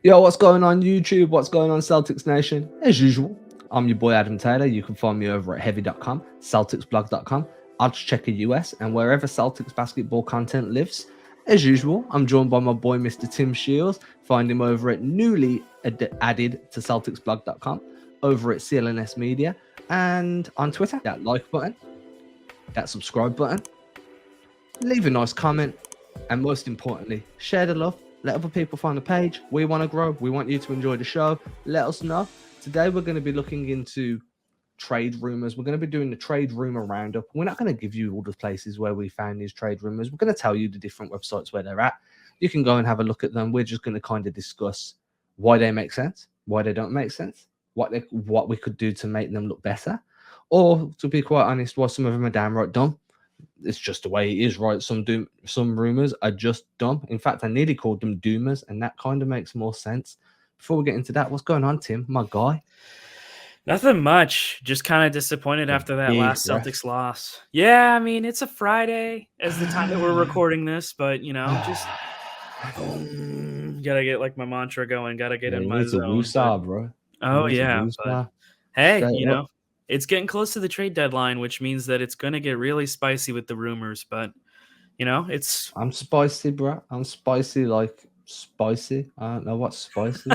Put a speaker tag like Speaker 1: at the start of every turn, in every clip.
Speaker 1: Yo, what's going on YouTube? What's going on Celtics Nation? As usual, I'm your boy Adam Taylor. You can find me over at heavy.com, celticsblog.com, Odds US, and wherever Celtics basketball content lives. As usual, I'm joined by my boy Mr. Tim Shields. Find him over at newly added to celticsblog.com, over at CLNS Media, and on Twitter. That like button, that subscribe button, leave a nice comment, and most importantly, share the love. Let other people find the page. We want to grow. We want you to enjoy the show. Let us know. Today, we're going to be looking into trade rumors. We're going to be doing the trade rumor roundup. We're not going to give you all the places where we found these trade rumors. We're going to tell you the different websites where they're at. You can go and have a look at them. We're just going to kind of discuss why they make sense, why they don't make sense, what we could do to make them look better, or to be quite honest, why some of them are downright dumb. It's just the way it is, right? Some rumors are just dumb. In fact, I nearly called them doomers, and that kind of makes more sense. Before we get into that, what's going on, Tim, my guy?
Speaker 2: Nothing much. Just kind of disappointed after that last Celtics loss. Yeah, I mean, it's a Friday as the time that we're recording this, but just gotta get like my mantra going. Gotta get in my zone.
Speaker 1: Bro.
Speaker 2: Oh yeah, but hey, it's getting close to the trade deadline, which means that it's gonna get really spicy with the rumors. But
Speaker 1: I'm spicy, bro. I'm spicy, like spicy. I don't know what's spicy.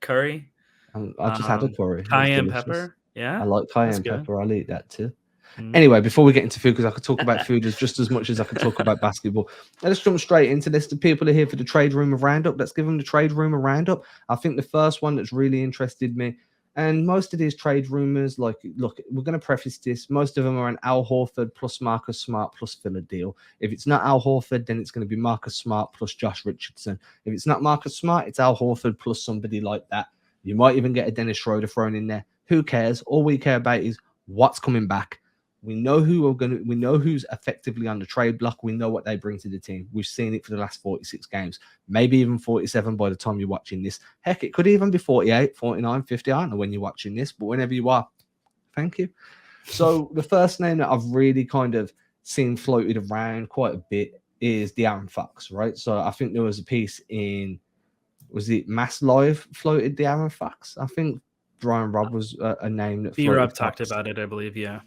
Speaker 2: Curry.
Speaker 1: I just had a curry.
Speaker 2: Cayenne pepper. Yeah,
Speaker 1: I like cayenne pepper. I'll eat that too.
Speaker 2: Mm.
Speaker 1: Anyway, before we get into food, because I could talk about food just as much as I could talk about basketball. Let's jump straight into this. The people are here for the trade rumor roundup. Let's give them the trade rumor roundup. I think the first one that's really interested me, and most of these trade rumors, like, look, we're going to preface this. Most of them are an Al Horford plus Marcus Smart plus filler deal. If it's not Al Horford, then it's going to be Marcus Smart plus Josh Richardson. If it's not Marcus Smart, it's Al Horford plus somebody like that. You might even get a Dennis Schroder thrown in there. Who cares? All we care about is what's coming back. We know we know who's effectively on the trade block. We know what they bring to the team. We've seen it for the last 46 games, maybe even 47 by the time you're watching this. Heck, it could even be 48, 49, 50. I don't know when you're watching this, but whenever you are, thank you. So the first name that I've really kind of seen floated around quite a bit is De'Aaron Fox, right? So I think there was a piece in, was it Mass Live floated De'Aaron Fox? I think Brian Robb was a name that
Speaker 2: B-Rob talked about it, I believe.
Speaker 1: Yeah.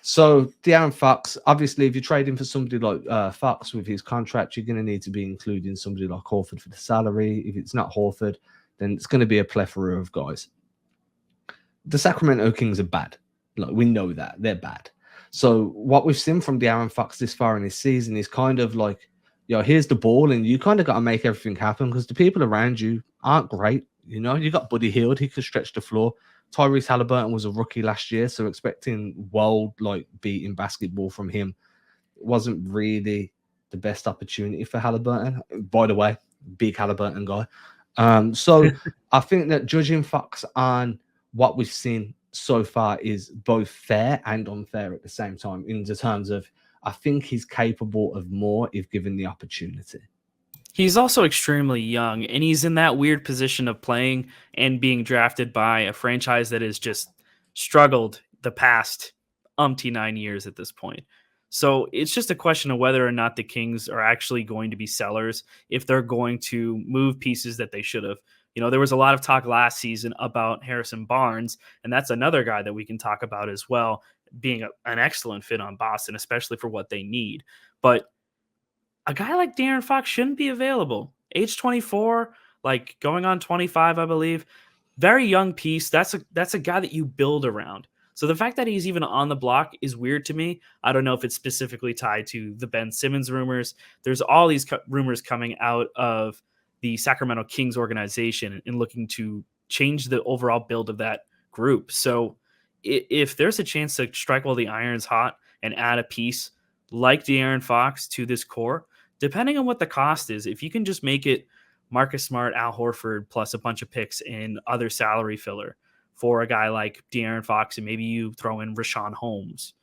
Speaker 1: So De'Aaron Fox, obviously, if you're trading for somebody like Fox with his contract, you're going to need to be including somebody like Horford for the salary. If it's not Horford, then it's going to be a plethora of guys. The Sacramento Kings are bad. Like, we know that they're bad. So what we've seen from De'Aaron Fox this far in this season is kind of like, here's the ball, and you kind of got to make everything happen because the people around you aren't great. You got Buddy Hield, he could stretch the floor. Tyrese Halliburton was a rookie last year, so expecting beating basketball from him wasn't really the best opportunity for Halliburton. By the way, big Halliburton guy. So I think that judging Fox on what we've seen so far is both fair and unfair at the same time, in the terms of I think he's capable of more if given the opportunity.
Speaker 2: He's also extremely young, and he's in that weird position of playing and being drafted by a franchise that has just struggled the past 9 years at this point. So it's just a question of whether or not the Kings are actually going to be sellers, if they're going to move pieces that they should have. There was a lot of talk last season about Harrison Barnes, and that's another guy that we can talk about as well, being an excellent fit on Boston, especially for what they need. But a guy like De'Aaron Fox shouldn't be available. Age 24, like going on 25, I believe. Very young piece. That's a guy that you build around. So the fact that he's even on the block is weird to me. I don't know if it's specifically tied to the Ben Simmons rumors. There's all these rumors coming out of the Sacramento Kings organization and looking to change the overall build of that group. So if there's a chance to strike while the iron's hot and add a piece like De'Aaron Fox to this core, depending on what the cost is, if you can just make it Marcus Smart, Al Horford, plus a bunch of picks and other salary filler for a guy like De'Aaron Fox, and maybe you throw in Rashawn Holmes,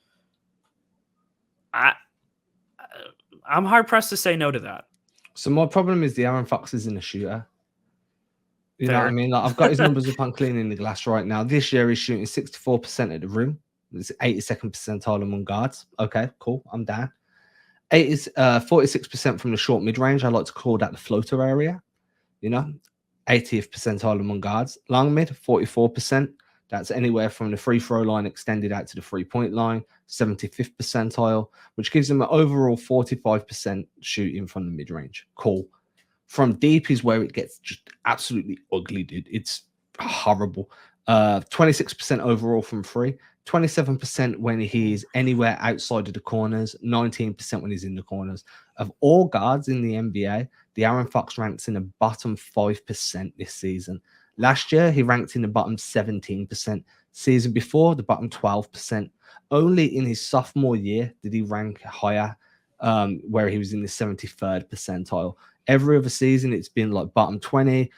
Speaker 2: I'm hard-pressed to say no to that.
Speaker 1: So my problem is De'Aaron Fox isn't a shooter. You know what I mean? Like, I've got his numbers up on cleaning the glass right now. This year he's shooting 64% at the rim. It's 82nd percentile among guards. Okay, cool. I'm down. 46% from the short mid-range. I like to call that the floater area. 80th percentile among guards. Long mid, 44%. That's anywhere from the free throw line extended out to the 3-point line, 75th percentile, which gives them an overall 45% shooting from the mid range. Cool. From deep is where it gets just absolutely ugly, dude. It's horrible. 26% overall from free, 27% when he's anywhere outside of the corners, 19% when he's in the corners. Of all guards in the NBA, De'Aaron Fox ranks in the bottom 5% this season. Last year, he ranked in the bottom 17%. Season before, the bottom 12%. Only in his sophomore year did he rank higher, where he was in the 73rd percentile. Every other season, it's been like bottom 20,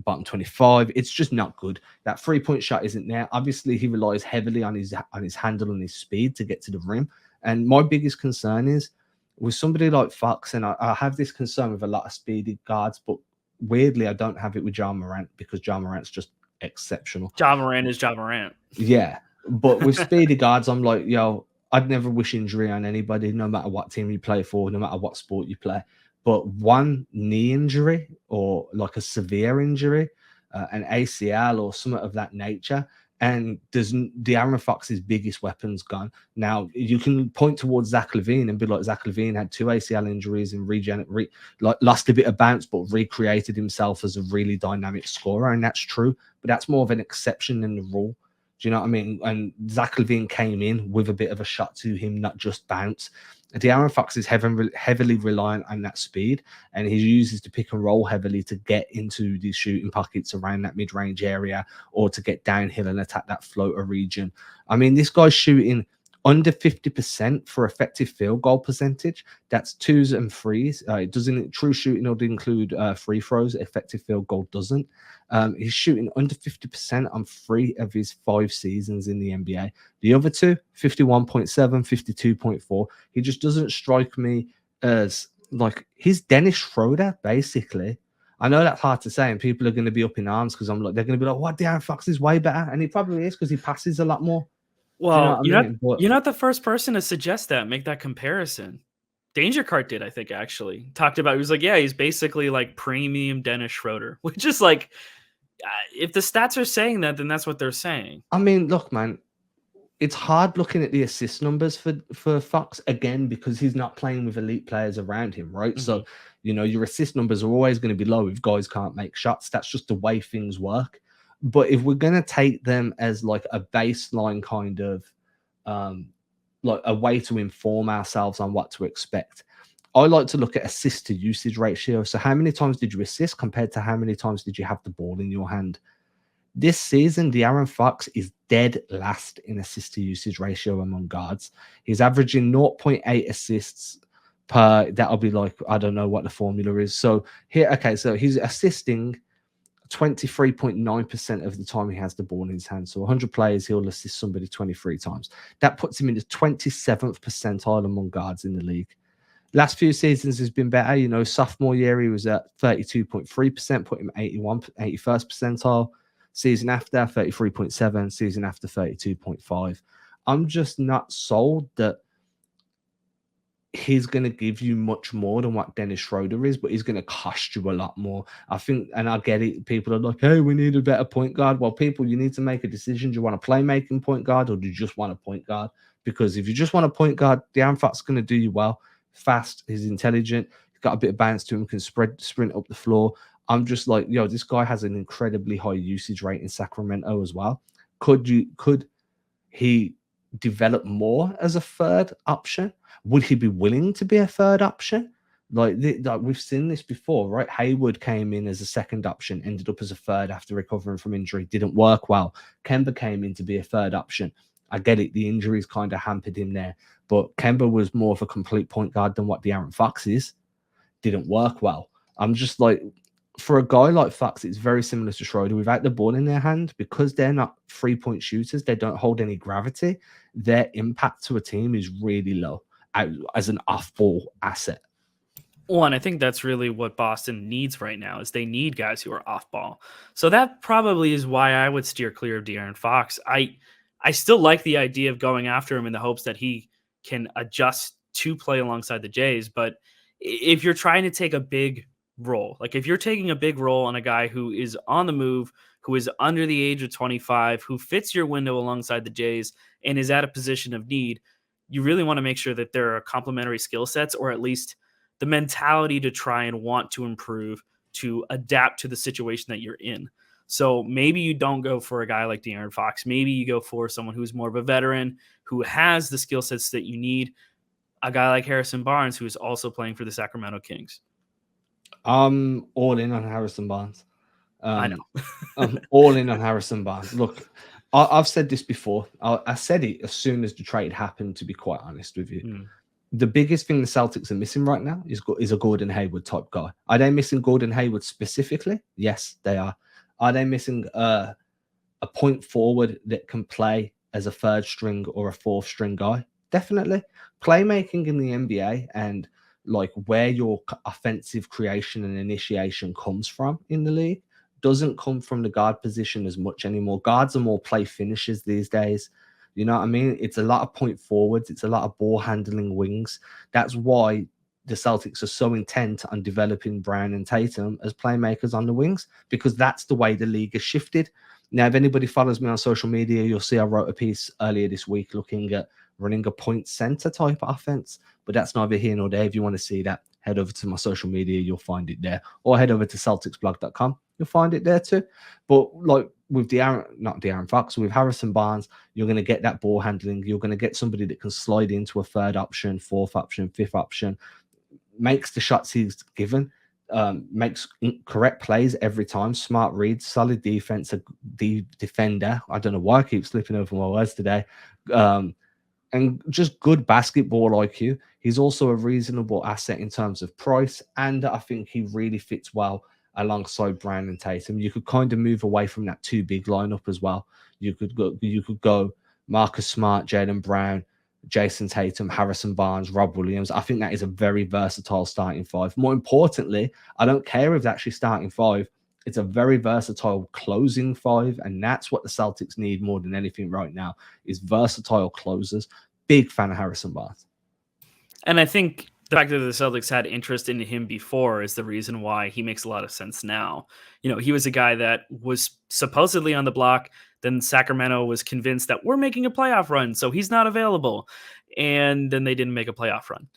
Speaker 1: bottom 25. It's just not good. That 3-point shot isn't there. Obviously, he relies heavily on his handle and his speed to get to the rim. And my biggest concern is with somebody like Fox, and I have this concern with a lot of speedy guards, but weirdly, I don't have it with Ja Morant because Ja Morant's just exceptional.
Speaker 2: Ja Morant is Ja Morant.
Speaker 1: Yeah. But with speedy guards, I'm like, yo, I'd never wish injury on anybody, no matter what team you play for, no matter what sport you play. But one knee injury or like a severe injury, an ACL or something of that nature, and there's De'Aaron Fox's biggest weapons gone. Now, you can point towards Zach LaVine and be like, Zach LaVine had 2 ACL injuries and lost a bit of bounce, but recreated himself as a really dynamic scorer. And that's true, but that's more of an exception than the rule. Do you know what I mean? And Zach LaVine came in with a bit of a shot to him, not just bounce. De'Aaron Fox is heavily reliant on that speed, and he uses the pick and roll heavily to get into these shooting pockets around that mid-range area or to get downhill and attack that floater region. I mean, this guy's shooting under 50% for effective field goal percentage. That's 2s and 3s. It doesn't, true shooting would include free throws. Effective field goal doesn't. He's shooting under 50% on 3 of his 5 seasons in the NBA. The other 2, 51.7, 52.4. He just doesn't strike me as like he's Dennis Schroder, basically. I know that's hard to say, and people are going to be up in arms because I'm like, they're going to be like, what? De'Aaron Fox is way better. And he probably is because he passes a lot more.
Speaker 2: Well, you're not the first person to suggest that, make that comparison. Danger Cart did, I think, actually. Talked about, he was like, yeah, he's basically like premium Dennis Schroder, which is like, if the stats are saying that, then that's what they're saying.
Speaker 1: I mean, look, man, it's hard looking at the assist numbers for Fox, again, because he's not playing with elite players around him, right? Mm-hmm. So, you know, your assist numbers are always going to be low if guys can't make shots. That's just the way things work. But if we're going to take them as like a baseline kind of like a way to inform ourselves on what to expect, I like to look at assist to usage ratio. So how many times did you assist compared to how many times did you have the ball in your hand? This season, De'Aaron Fox is dead last in assist to usage ratio among guards. He's averaging 0.8 assists per, that'll be like, I don't know what the formula is. So here, okay, so he's assisting 23.9% of the time he has the ball in his hand. So 100 players, he'll assist somebody 23 times. That puts him in the 27th percentile among guards in the league. Last few seasons has been better. You know, sophomore year, he was at 32.3%, put him 81st percentile. Season after, 33.7. Season after, 32.5. I'm just not sold that he's going to give you much more than what Dennis Schroder is, but he's going to cost you a lot more. I think, and I get it, people are like, hey, we need a better point guard. Well, people, you need to make a decision. Do you want a playmaking point guard or do you just want a point guard? Because if you just want a point guard, De'Aaron Fox is going to do you well. Fast, he's intelligent, he's got a bit of bounce to him, can sprint up the floor. I'm just like, yo, this guy has an incredibly high usage rate in Sacramento as well. Could he develop more as a third option? Would he be willing to be a third option? Like we've seen this before, right? Hayward came in as a second option, ended up as a third after recovering from injury, didn't work well. Kemba came in to be a third option. I get it, the injuries kind of hampered him there, but Kemba was more of a complete point guard than what De'Aaron Fox is. Didn't work well. I'm just like, for a guy like Fox, it's very similar to Schroder. Without the ball in their hand, because they're not 3-point shooters, they don't hold any gravity, their impact to a team is really low as an off-ball asset.
Speaker 2: Well, and I think that's really what Boston needs right now, is they need guys who are off-ball. So that probably is why I would steer clear of De'Aaron Fox. I still like the idea of going after him in the hopes that he can adjust to play alongside the Jays, but if you're trying to take a big role. Like if you're taking a big role on a guy who is on the move, who is under the age of 25, who fits your window alongside the Jays and is at a position of need, you really want to make sure that there are complementary skill sets, or at least the mentality to try and want to improve, to adapt to the situation that you're in. So maybe you don't go for a guy like De'Aaron Fox. Maybe you go for someone who's more of a veteran, who has the skill sets that you need. A guy like Harrison Barnes, who is also playing for the Sacramento Kings.
Speaker 1: I'm all in on Harrison Barnes.
Speaker 2: I know.
Speaker 1: I'm all in on Harrison Barnes. Look, I've said this before. I said it as soon as the trade happened, to be quite honest with you. The biggest thing the Celtics are missing right now is a Gordon Hayward type guy. Are they missing Gordon Hayward specifically? Yes, they are. Are they missing a point forward that can play as a third string or a fourth string guy? Definitely. Playmaking in the NBA and like where your offensive creation and initiation comes from in the league doesn't come from the guard position as much anymore. Guards are more play finishers these days. You know what I mean? It's a lot of point forwards. It's a lot of ball handling wings. That's why the Celtics are so intent on developing Brown and Tatum as playmakers on the wings, because that's the way the league has shifted. Now, if anybody follows me on social media, you'll see I wrote a piece earlier this week looking at running a point center type offense, but that's neither here nor there. If you want to see that, head over to my social media, you'll find it there, or head over to CelticsBlog.com. You'll find it there too. But like with not De'Aaron Fox, with Harrison Barnes, you're going to get that ball handling. You're going to get somebody that can slide into a third option, fourth option, fifth option, makes the shots he's given, makes correct plays every time, smart reads, solid defense, the defender. I don't know why I keep slipping over my words today. And just good basketball IQ. He's also a reasonable asset in terms of price, and I think he really fits well alongside Brown and Tatum. You could kind of move away from that too big lineup as well. You could go Marcus Smart, Jaylen Brown, Jason Tatum, Harrison Barnes, Rob Williams. I think that is a very versatile starting five. More importantly, I don't care if it's actually starting five. It's a very versatile closing five, and that's what the Celtics need more than anything right now is versatile closers. Big fan of Harrison Barnes.
Speaker 2: And I think the fact that the Celtics had interest in him before is the reason why he makes a lot of sense now. You know, he was a guy that was supposedly on the block. Then Sacramento was convinced that we're making a playoff run, so he's not available. And then they didn't make a playoff run.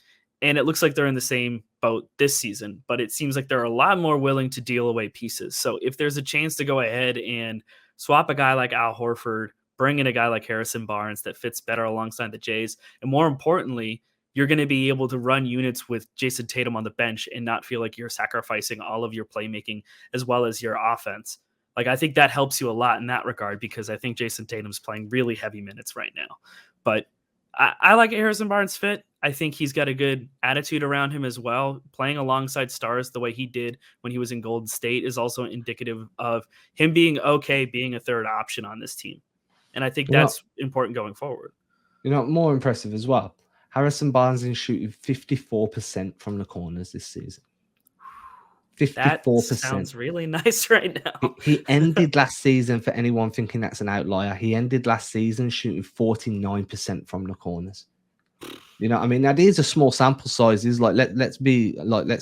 Speaker 2: And it looks like they're in the same boat this season, but it seems like they're a lot more willing to deal away pieces. So if there's a chance to go ahead and swap a guy like Al Horford, bring in a guy like Harrison Barnes that fits better alongside the Jays, and more importantly, you're going to be able to run units with Jason Tatum on the bench and not feel like you're sacrificing all of your playmaking as well as your offense. Like, I think that helps you a lot in that regard, because I think Jason Tatum's playing really heavy minutes right now. But I like Harrison Barnes' fit. I think he's got a good attitude around him as well. Playing alongside stars the way he did when he was in Golden State is also indicative of him being okay being a third option on this team. And I think that's important going forward.
Speaker 1: You know, more impressive as well. Harrison Barnes is shooting 54% from the corners this season. 54%.
Speaker 2: That sounds really nice right now.
Speaker 1: He ended last season, for anyone thinking that's an outlier, he ended last season shooting 49% from the corners. You know, I mean, now these are small sample sizes. Like, let's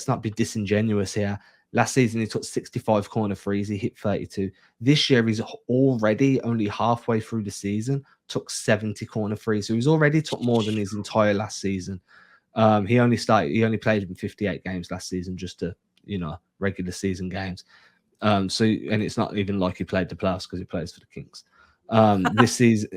Speaker 1: not be disingenuous here. Last season, he took 65 corner threes. He hit 32. This year, he's already only halfway through the season, took 70 corner threes. So he's already took more than his entire last season. He only played in 58 games last season, just to, regular season games. And it's not even like he played the playoffs because he plays for the Kings. This season,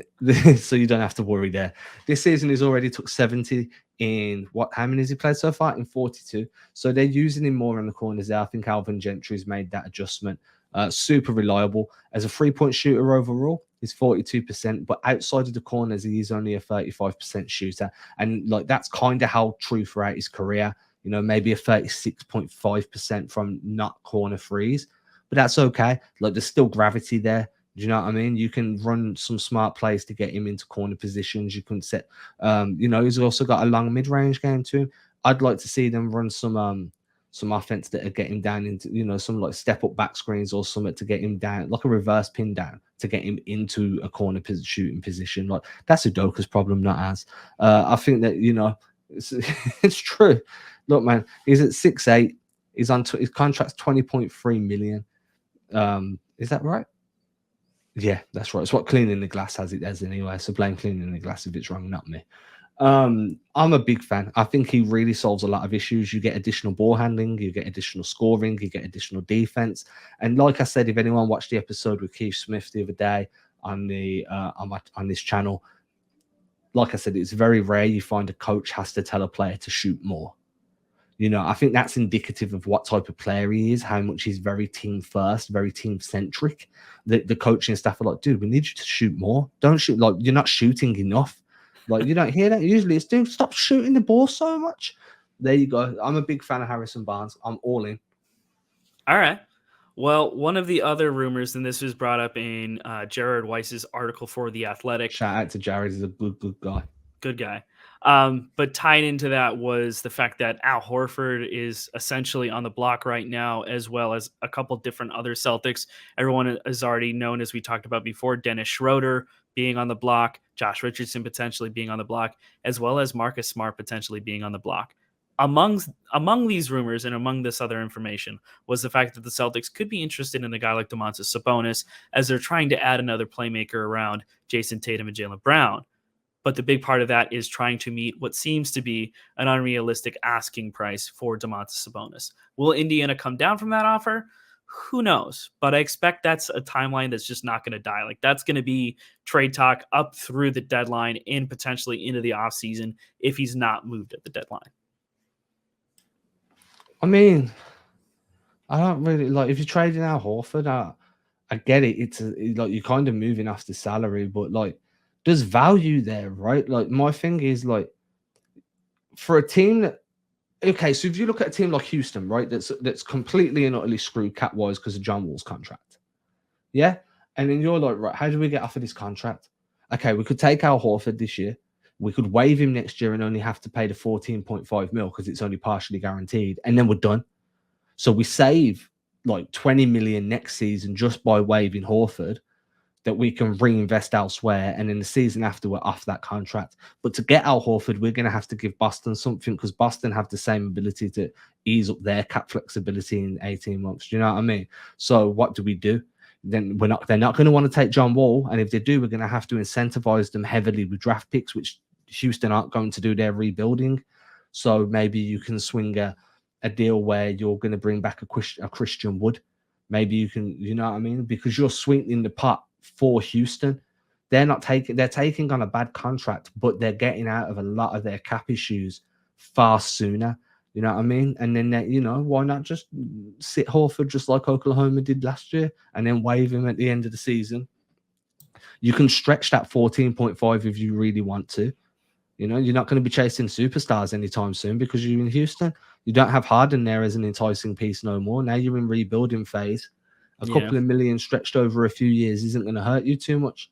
Speaker 1: so you don't have to worry there. This season he's already took 70 in how many has he played so far? In 42. So they're using him more on the corners there. I think Alvin Gentry's made that adjustment. Super reliable as a 3-point shooter overall. He's 42%, but outside of the corners, he's only a 35% shooter, and like that's kind of held true throughout his career. Maybe a 36.5% from not corner threes, but that's okay. Like, there's still gravity there. Do you know what I mean? You can run some smart plays to get him into corner positions. You can set, he's also got a long mid-range game too. I'd like to see them run some offense that are getting down into, some like step-up back screens or something to get him down, like a reverse pin down to get him into a corner shooting position. Like, that's Udoka's problem, not ours. I think that, it's true. Look, man, he's at 6'8", He's on his contract's 20.3 million. Is that right? Yeah, that's right. It's what Cleaning the Glass has it as anyway. So blame Cleaning the Glass if it's wrong, not me. I'm a big fan. I think he really solves a lot of issues. You get additional ball handling, you get additional scoring, you get additional defense. And like I said, if anyone watched the episode with Keith Smith the other day on the on this channel, like I said, it's very rare you find a coach has to tell a player to shoot more. You know, I think that's indicative of what type of player he is, how much he's very team first, very team centric. The coaching staff are like, dude, we need you to shoot more. Don't shoot, like, you're not shooting enough. Like, you don't hear that. Usually it's, dude, stop shooting the ball so much. There you go. I'm a big fan of Harrison Barnes. I'm all in.
Speaker 2: All right. Well, one of the other rumors, and this was brought up in Jared Weiss's article for The Athletic.
Speaker 1: Shout out to Jared. He's a good guy.
Speaker 2: Good guy. But tied into that was the fact that Al Horford is essentially on the block right now, as well as a couple different other Celtics. Everyone is already known, as we talked about before, Dennis Schroder being on the block, Josh Richardson potentially being on the block, as well as Marcus Smart potentially being on the block. Among these rumors and among this other information was the fact that the Celtics could be interested in a guy like Domantas Sabonis, as they're trying to add another playmaker around Jason Tatum and Jaylen Brown. But the big part of that is trying to meet what seems to be an unrealistic asking price for Domantas Sabonis. Will Indiana come down from that offer? Who knows? But I expect that's a timeline that's just not going to die. Like, that's going to be trade talk up through the deadline and potentially into the offseason if he's not moved at the deadline.
Speaker 1: I mean, I don't really like, if you're trading out Horford, I get it. It's like you're kind of moving off the salary, but like, there's value there, right? Like, my thing is, like, for a team that, okay, so if you look at a team like Houston, right, that's completely and utterly screwed cap wise because of John Wall's contract, yeah, and then you're like, right, how do we get off of this contract? Okay, we could take Al Horford this year. We could waive him next year and only have to pay the 14.5 mil because it's only partially guaranteed, and then we're done. So we save like 20 million next season just by waiving Horford, that we can reinvest elsewhere, and in the season after we're off that contract. But to get Al Horford, we're going to have to give Boston something, because Boston have the same ability to ease up their cap flexibility in 18 months. Do you know what I mean? So what do? Then they're not going to want to take John Wall, and if they do, we're going to have to incentivize them heavily with draft picks, which Houston aren't going to do. Their rebuilding. So maybe you can swing a deal where you're going to bring back a Christian Wood. Maybe you can, you know what I mean? Because you're swinging the pot for Houston. They're taking on a bad contract, but they're getting out of a lot of their cap issues far sooner. You know what I mean? And then, you know, why not just sit Horford just like Oklahoma did last year and then waive him at the end of the season? You can stretch that 14.5 if you really want to. You know, you're not going to be chasing superstars anytime soon because you're in Houston. You don't have Harden there as an enticing piece no more. Now you're in rebuilding phase. A couple of million stretched over a few years isn't going to hurt you too much.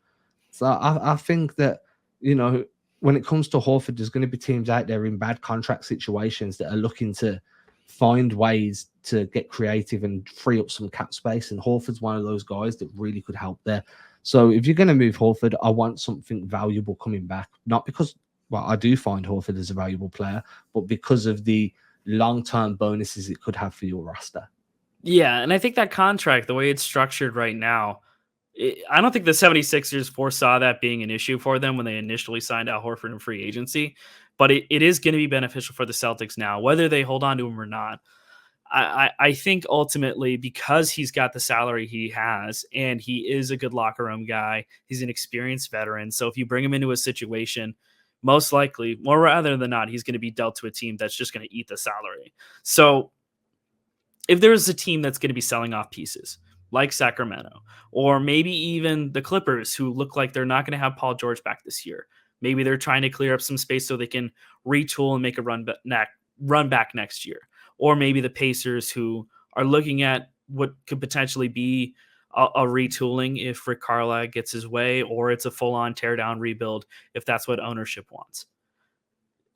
Speaker 1: So I think that, you know, when it comes to Horford, there's going to be teams out there in bad contract situations that are looking to find ways to get creative and free up some cap space. And Horford's one of those guys that really could help there. So if you're going to move Horford, I want something valuable coming back. Not because, well, I do find Horford as a valuable player, but because of the long-term bonuses it could have for your roster.
Speaker 2: Yeah, and I think that contract, the way it's structured right now, I don't think the 76ers foresaw that being an issue for them when they initially signed Al Horford in free agency, but it is going to be beneficial for the Celtics now, whether they hold on to him or not. I think ultimately, because he's got the salary he has and he is a good locker room guy, he's an experienced veteran. So if you bring him into a situation, most likely, more rather than not, he's going to be dealt to a team that's just going to eat the salary. So if there's a team that's going to be selling off pieces like Sacramento, or maybe even the Clippers, who look like they're not going to have Paul George back this year, maybe they're trying to clear up some space so they can retool and make a run back next year. Or maybe the Pacers, who are looking at what could potentially be a retooling if Rick Carlisle gets his way, or it's a full-on tear-down rebuild if that's what ownership wants.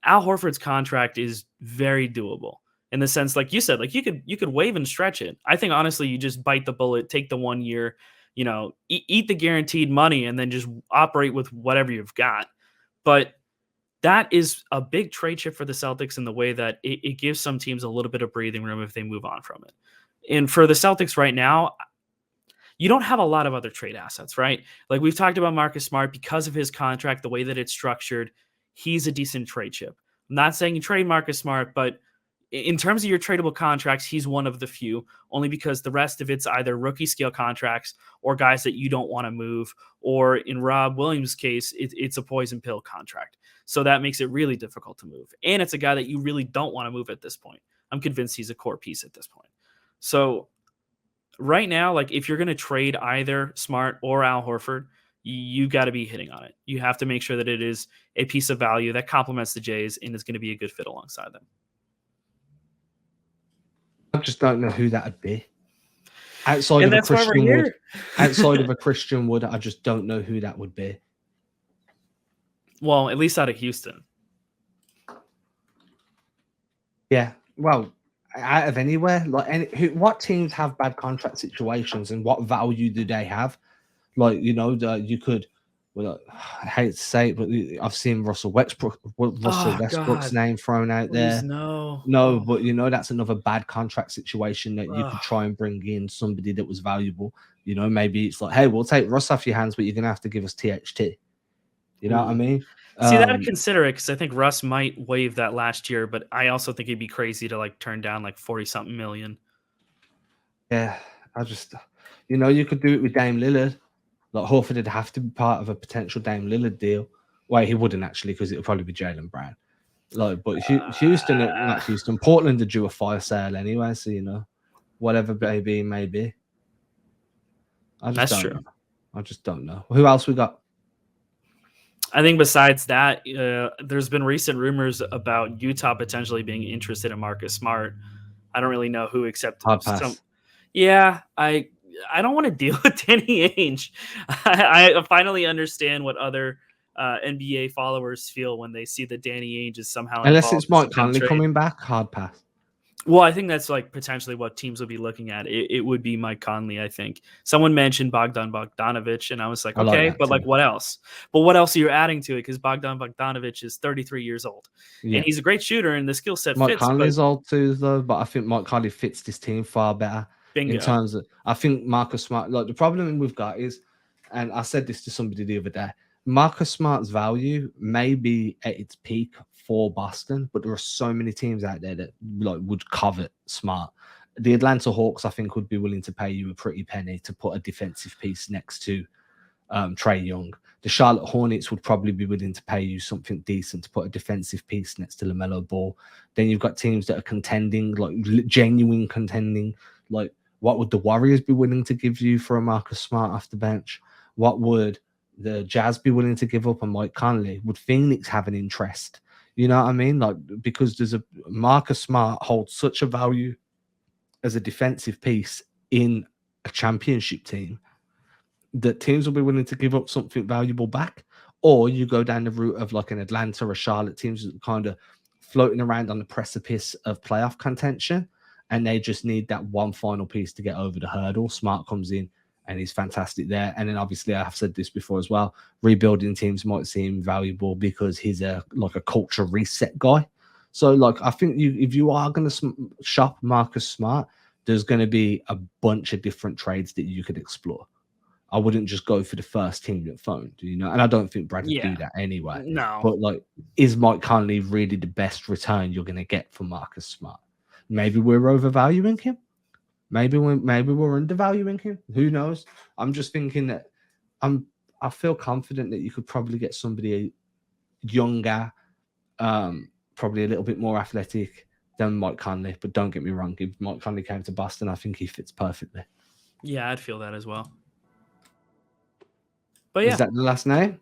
Speaker 2: Al Horford's contract is very doable in the sense, like you said, like you could waive and stretch it. I think honestly, you just bite the bullet, take the 1 year, you know, eat the guaranteed money, and then just operate with whatever you've got. But that is a big trade chip for the Celtics in the way that it gives some teams a little bit of breathing room if they move on from it. And for the Celtics right now, you don't have a lot of other trade assets, right? Like we've talked about Marcus Smart because of his contract, the way that it's structured, he's a decent trade chip. I'm not saying you trade Marcus Smart, but in terms of your tradable contracts, he's one of the few, only because the rest of it's either rookie scale contracts or guys that you don't want to move, or in Rob Williams' case, it's a poison pill contract. So that makes it really difficult to move. And it's a guy that you really don't want to move at this point. I'm convinced he's a core piece at this point. So right now, like if you're going to trade either Smart or Al Horford, you got to be hitting on it. You have to make sure that it is a piece of value that complements the Jays and is going to be a good fit alongside them.
Speaker 1: I just don't know who that would be. Outside
Speaker 2: And
Speaker 1: of a
Speaker 2: that's why we're
Speaker 1: Christian Wood,
Speaker 2: here.
Speaker 1: outside of a Christian Wood, I just don't know who that would be.
Speaker 2: Well, at least out of Houston.
Speaker 1: Yeah, well, out of anywhere, like what teams have bad contract situations and what value do they have? Like, you know, you could. Well, I hate to say it, but I've seen Russell Westbrook's name thrown out there. No, but you know that's another bad contract situation that you could try and bring in somebody that was valuable. You know, maybe it's like, hey, we'll take Russ off your hands, but you're gonna have to give us THT. You know what I mean?
Speaker 2: See, that I'd consider it because I think Russ might waive that last year, but I also think it'd be crazy to like turn down like 40-something million.
Speaker 1: Yeah, I just, you know, you could do it with Dame Lillard. Like Horford would have to be part of a potential Dame Lillard deal. Well, he wouldn't actually because it would probably be Jaylen Brown. Like, but Houston, not Houston, Portland are due a fire sale anyway. So you know, whatever maybe.
Speaker 2: That's true.
Speaker 1: I just don't know. Who else we got?
Speaker 2: I think besides that, there's been recent rumors about Utah potentially being interested in Marcus Smart. I don't really know who except some. Yeah, I don't want to deal with Danny Ainge. I finally understand what other NBA followers feel when they see that Danny Ainge is somehow
Speaker 1: unless it's Mike Conley coming back, hard pass.
Speaker 2: Well, I think that's like potentially what teams would be looking at. It would be Mike Conley, I think. Someone mentioned Bogdan Bogdanovic, and I was like, okay, but like what else? But what else are you adding to it? Because Bogdan Bogdanovic is 33 years old. Yeah. And he's a great shooter, and the skill set
Speaker 1: Mike
Speaker 2: fits.
Speaker 1: Conley's old too, though, but I think Mike Conley fits this team far better. Bingo. In terms of, I think Marcus Smart, like the problem we've got is, and I said this to somebody the other day, Marcus Smart's value may be at its peak for Boston, but there are so many teams out there that like would covet Smart. The Atlanta Hawks, I think, would be willing to pay you a pretty penny to put a defensive piece next to Trae Young. The Charlotte Hornets would probably be willing to pay you something decent to put a defensive piece next to LaMelo Ball. Then you've got teams that are contending, like genuine contending. Like, what would the Warriors be willing to give you for a Marcus Smart off the bench? What would the Jazz be willing to give up on Mike Conley? Would Phoenix have an interest? You know what I mean? Like, because there's a Marcus Smart holds such a value as a defensive piece in a championship team that teams will be willing to give up something valuable back. Or you go down the route of like an Atlanta or Charlotte, teams that kind of floating around on the precipice of playoff contention, and they just need that one final piece to get over the hurdle. Smart comes in and he's fantastic there. And then obviously I've said this before as well, rebuilding teams might seem valuable because he's a culture reset guy. So like, I think if you are going to shop Marcus Smart, there's going to be a bunch of different trades that you could explore. I wouldn't just go for the first team that phoned, you know, and I don't think Brad would do that anyway.
Speaker 2: No.
Speaker 1: But like, is Mike Conley really the best return you're going to get for Marcus Smart? Maybe we're overvaluing him. Maybe we're undervaluing him. Who knows? I'm just thinking that I feel confident that you could probably get somebody younger, probably a little bit more athletic than Mike Conley. But don't get me wrong, if Mike Conley came to Boston, I think he fits perfectly.
Speaker 2: Yeah, I'd feel that as well. But yeah,
Speaker 1: is that the last name?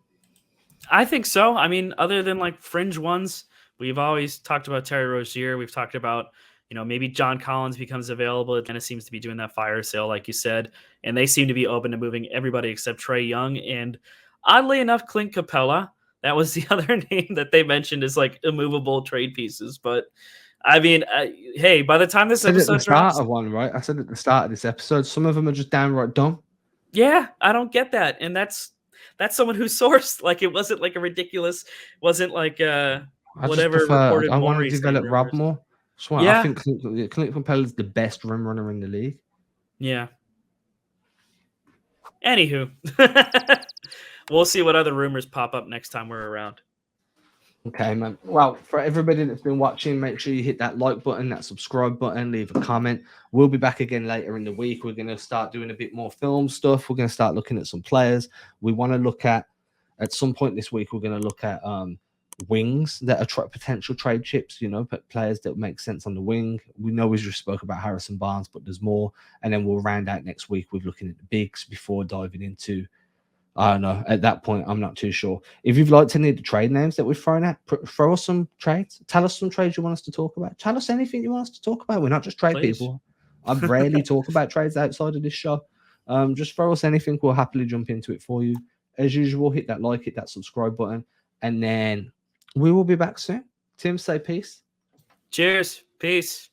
Speaker 2: I think so. I mean, other than like fringe ones, we've always talked about Terry Rozier. We've talked about, you know, maybe John Collins becomes available. It kind of seems to be doing that fire sale, like you said. And they seem to be open to moving everybody except Trae Young. And oddly enough, Clint Capella, that was the other name that they mentioned as like immovable trade pieces. But I mean, hey, by the time this episode drops,
Speaker 1: I said at the start of this episode, some of them are just downright dumb.
Speaker 2: Yeah, I don't get that. And that's That's someone who sourced. Like, it wasn't like a ridiculous, wasn't like
Speaker 1: I just
Speaker 2: whatever
Speaker 1: prefer.
Speaker 2: reported
Speaker 1: I want to
Speaker 2: Maury saying
Speaker 1: develop Rob
Speaker 2: rumors.
Speaker 1: more. I
Speaker 2: Yeah,
Speaker 1: think Clint Capella is the best rim runner in the league.
Speaker 2: yeah. Anywho, we'll see what other rumors pop up next time we're around.
Speaker 1: Okay, man. Well, for everybody that's been watching, make sure you hit that like button, that subscribe button, leave a comment. We'll be back again later in the week. We're going to start doing a bit more film stuff. We're going to start looking at some players. We want to look at some point this week, we're going to look at wings that are potential trade chips, but players that make sense on the wing. We know we just spoke about Harrison Barnes, but there's more. And then we'll round out next week with looking at the bigs before diving into, I don't know. At that point, I'm not too sure. If you'd like to need the trade names that we've thrown out, throw us some trades. Tell us some trades you want us to talk about. Tell us anything you want us to talk about. We're not just trade
Speaker 2: Please.
Speaker 1: people. I rarely talk about trades outside of this show. Just throw us anything. We'll happily jump into it for you. As usual, hit that like, hit that subscribe button. And then we will be back soon. Tim, say peace.
Speaker 2: Cheers. Peace.